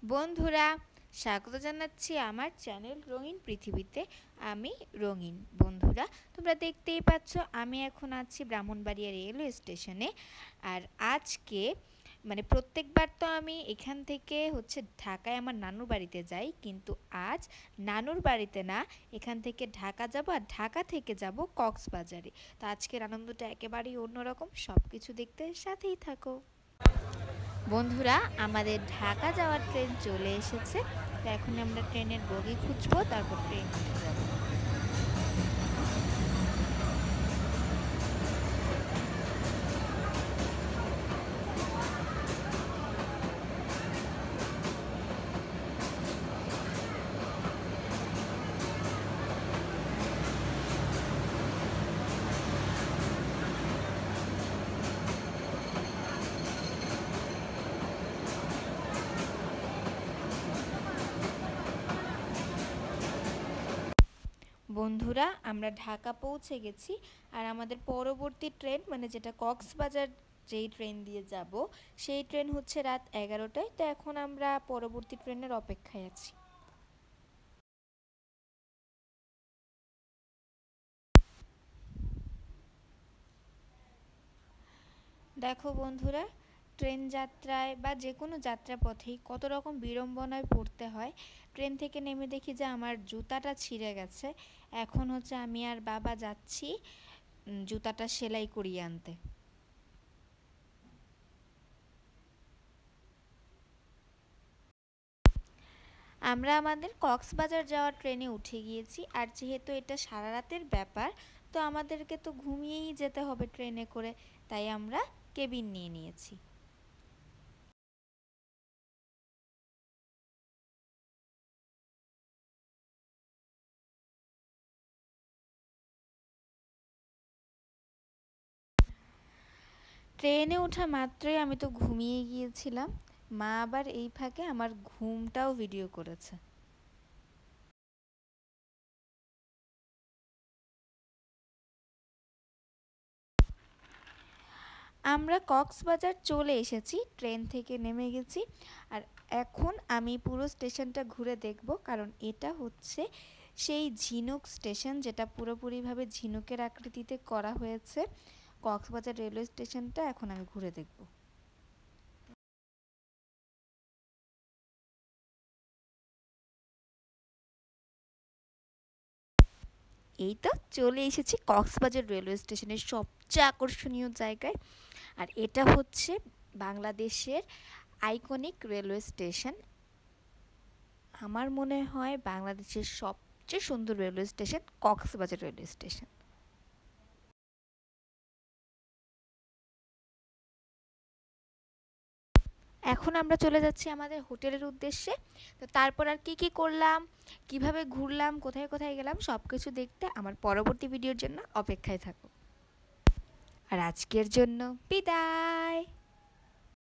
বন্ধুরা, স্বাগত জানাচ্ছি আমার চ্যানেল রঙিন পৃথিবীতে। আমি রঙিন। বন্ধুরা, তোমরা দেখতেই পাচ্ছ আমি এখন আছি ব্রাহ্মণবাড়িয়া রেলওয়ে স্টেশনে। আর আজকে প্রত্যেকবার তো আমি এখান থেকে ঢাকায় আমার নানুর বাড়িতে যাই, কিন্তু আজ নানুর বাড়িতে না, এখান থেকে ঢাকা যাব আর ঢাকা থেকে যাব কক্সবাজারে। তো আজকের আনন্দটা একেবারেই অন্যরকম। সব কিছু দেখতে সাথেই থাকো। বন্ধুরা, আমাদের ঢাকা যাওয়ার ট্রেন চলে এসেছে। তো এখন আমরা ট্রেনের বগি খুঁজবো, তারপর ট্রেন উঠে যাবো। বন্ধুরা, আমরা ঢাকা পৌঁছে গেছি। আর আমাদের পরবর্তী ট্রেন যেটা কক্সবাজার, যেই ট্রেন দিয়ে যাব, সেই ট্রেন হচ্ছে রাত 11টায়। তো এখন আমরা পরবর্তী ট্রেনের অপেক্ষায় আছি। দেখো বন্ধুরা, ট্রেন যাত্রায় বা যে কোনো যাত্রাপথেই কত রকম বিড়ম্বনায় পড়তে হয়। ট্রেন থেকে নেমে দেখি যে আমার জুতাটা ছিঁড়ে গেছে। এখন আমি আর বাবা যাচ্ছি জুতাটা সেলাই করিয়ে আনতে। আমরা আমাদের কক্সবাজার যাওয়ার ট্রেনে উঠে গিয়েছি। আর যেহেতু এটা সারা রাতের ব্যাপার, তো আমাদেরকে তো ঘুমিয়েই যেতে হবে ট্রেনে করে। তাই আমরা কেবিন নিয়ে নিয়েছি। ট্রেনে ওঠা মাত্রই আমি তো ঘুমিয়ে গিয়েছিলাম। মা আবার এই ফাঁকে আমার ঘুমটাও ভিডিও করেছে। আমরা কক্সবাজার চলে এসেছি, ট্রেন থেকে নেমে গেছি। আর এখন আমি পুরো স্টেশনটা ঘুরে দেখব, কারণ এটা হচ্ছে সেই ঝিনুক স্টেশন, যেটা পুরোপুরিভাবে ঝিনুকের আকৃতিতে করা হয়েছে। কক্সবাজার রেলওয়ে স্টেশনটা এখন আমি ঘুরে দেখব। এই তো চলে এসেছি কক্সবাজার রেলওয়ে স্টেশনের সবচেয়ে আকর্ষণীয় জায়গায়। আর এটা হচ্ছে বাংলাদেশের আইকনিক রেলওয়ে স্টেশন। আমার মনে হয় বাংলাদেশের সবচেয়ে সুন্দর railway station Cox's Bazar railway station. এখন আমরা চলে যাচ্ছি আমাদের হোটেলের উদ্দেশ্যে। তো তারপর আর কি কি করলাম, কিভাবে ঘুরলাম, কোথায় কোথায় গেলাম, সব কিছু দেখতে আমার পরবর্তী ভিডিওর জন্য অপেক্ষায় থাকো। আর আজকের জন্য বিদায়।